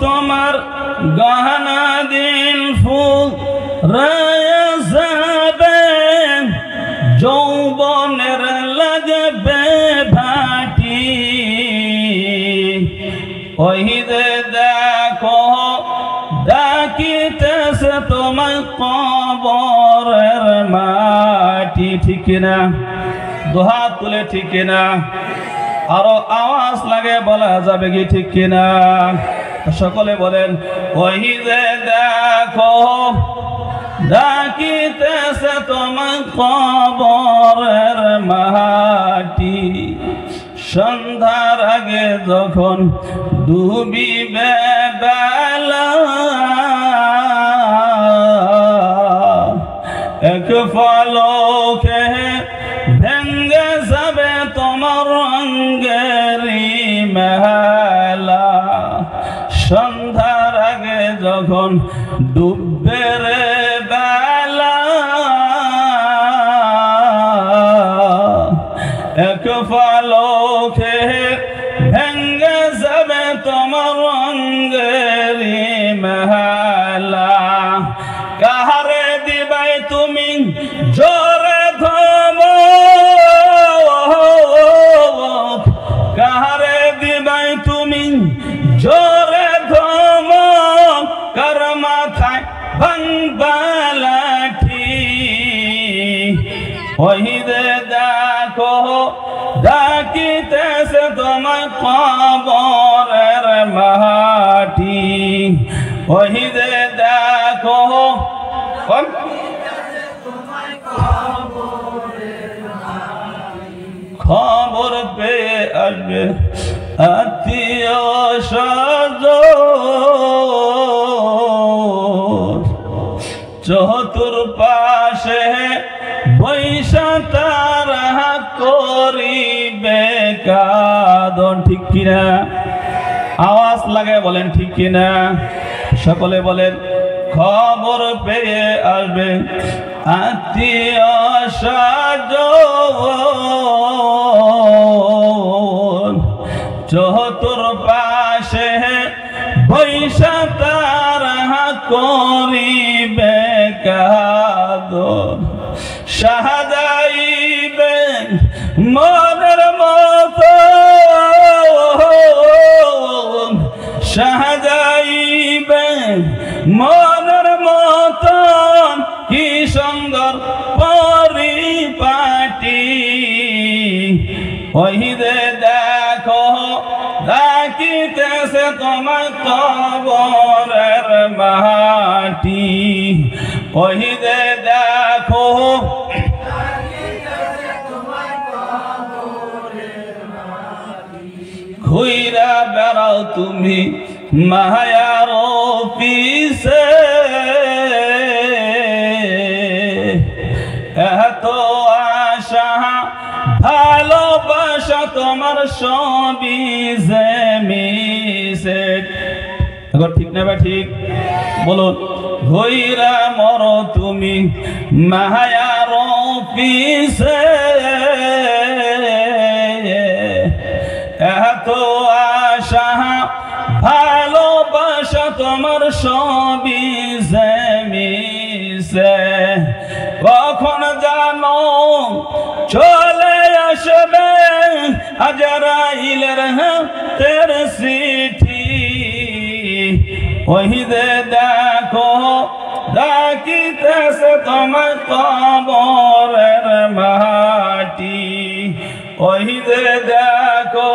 তোমার গহনা দিন ফুল রায়া যাবে যৌবনের লাগবে ভাটি ওই যে দেখো ডাকিতেছে তোমার কবরের মাটি ঠিক না দুহাত তুলে ঠিক না আরো আওয়াজ লাগে বলা যাবে কি ঠিক কিনা সকলে বলেন ওই যে দেখো ডাকিতেছে তোমার কবরের মাটি সন্ধ্যার আগে যখন ডুবিবে বেলা এক পলকে ভেঙ্গে যাবে তোমার রঙেরি মেলা সন্ধ্যার আগে যখন ডুববে রে বেলা এক পলকে ভেঙ্গে যাবে তোমার রঙেরি মেলা কাহারে দিবাই তুমি জোরে ধমো কাহারে দিবাই তুমি জোরে ধমো কার মাথায় ভাঙবা লাঠি ওই যে দেখো ডাকিতেছে তোমার কবরের মাটি ওই যে দেখো খবর পেয়ে আসবে আত্মীয় স্বজন চতুর্পাশে বৈশা তারা করিবে কাঁদন ঠিক কিনা আওয়াজ লাগে বলেন ঠিক কিনা সকলে বলেন খবর পেয়ে আসবে আত্মীয় স্বজন চতুর্পাশে বৈশা তারা করিবে কাঁদন সাজাইবে মনের মতো সাজাইবে মনের মতন কি সুন্দর পরিপাটি ওই যে দেখো ডাকিতেছে তোমার কবরের মাটি ওই যে দেখো ঘুইরা বেড়াও তুমি মায়ার পিছে এত আশা ভালোবাসা তোমার সবই যে মিশে এখন ঠিক না ঠিক বলুন ঘুইরা মরো তুমি মায়ার পিছে এত আশা ভালোবাসা তোমার সবই যে মিশে কখন জানো চলে আসবে আজরাইলের হাতের চিঠি ওই যে দেখো ডাকিতেছে তোমার কবরের মাটি ওই যে দেখো